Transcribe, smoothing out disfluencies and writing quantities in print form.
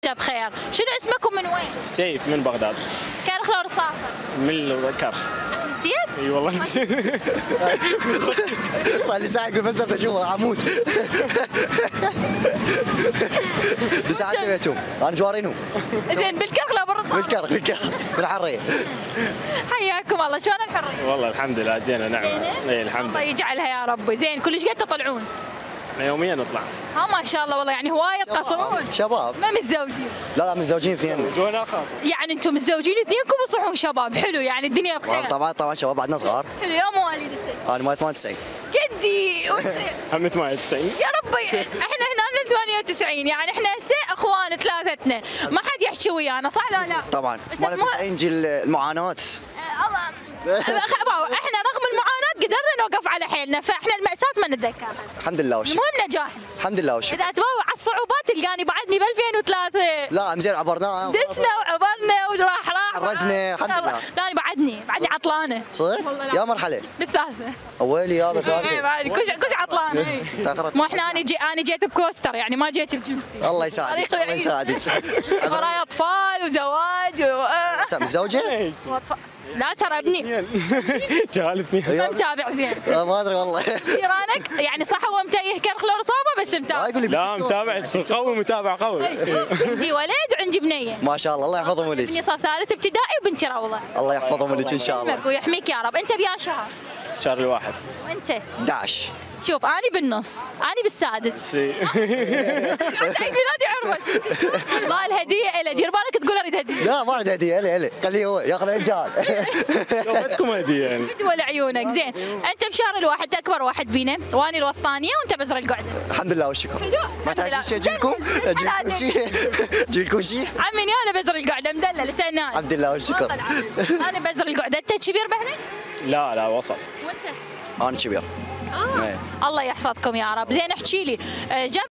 وانت بخير. شنو اسمك ومن وين؟ سيف من بغداد. كرخ لو رصافه؟ من الكرخ. نسيت؟ اي والله نسيت. صار لي ساعه بس اشوفه عمود. بساعتين بيتهم انا جوارينهم. زين بالكرخ لو بالرصافه؟ بالكرخ بالحريه. حياكم الله، شلون الحريه؟ والله الحمد لله زينه نعمه. اي الحمد الله لله. يجعلها يا رب. زين كل ايش قد تطلعون؟ احنا يوميا نطلع. ما شاء الله والله يعني هوايه تقصرون. شباب. ما متزوجين؟ لا متزوجين اثنين. جونا خاطر. يعني انتم متزوجين اثنينكم وتصحون شباب، حلو يعني الدنيا بخير. طبعا شباب بعدنا صغار. حلو. يا مواليد انت؟ انا مواليد 98. جدي وانت؟ هم 98. يا ربي احنا هنا 98 يعني احنا هسه اخوان ثلاثتنا، ما حد يحكي ويانا صح لا لا؟ طبعا بس 98 جيل المعاناه. الله احنا رغم المعاناه قدرنا نوقف على حيلنا، فاحنا المأساة ما نتذكرها. الحمد لله والشكر. المهم نجاح. الحمد لله والشكر. اذا تبوع على الصعوبات تلقاني بعدني ب 2003. لا مزين عبرناها. دسنا وعبرنا وراح خرجنا الحمد لله. لا انا بعدني عطلانه. صدق؟ يا مرحله. بالثالثه. اولي يا بالثالثه. بعدني كش عطلانه. مو احنا انا جيت بكوستر يعني ما جيت بجنسي. الله يساعدك. الله يساعدك. وراي اطفال وزواج متزوجه؟ لا ترى ابني. شغال اثنين. ما متابع زين. ما ادري والله. جيرانك يعني صح هو متيه كرخ لو رصابه بس ما متابع. يقول لي لا متابع قوي متابع قوي. عندي ولد وعندي بنيه. ما شاء الله. الله يحفظهم ابني لك. صف ثالث ابتدائي وبنتي روضه. الله يحفظهم لك ان شاء الله. ويحميك يا رب. انت بيا شهر؟ شهر الواحد. وانت؟ 11. شوف انا بالنص، انا بالسادس. سي. عيد ميلادي عرفه. والله الهديه له، دير بالك تقول اريد هديه. لا ما اريد هديه. هلا خليه هو ياخذ رجال. شوفتكم هديه يعني. ولا عيونك. زين انت بشهر الواحد اكبر واحد بينا، واني الوسطانيه وانت بزر القعده. الحمد لله والشكر. ما تحتاجين شيء اجيبكم؟ اجيبكم شيء؟ اجيبكم شيء؟ عمي انا بزر القعده مدلل سنان. الحمد لله والشكر. انا بزر القعده. انت كبير بهنا؟ لا وسط. وانت؟ انا كبير. الله يحفظكم يا رب. زين احكي لي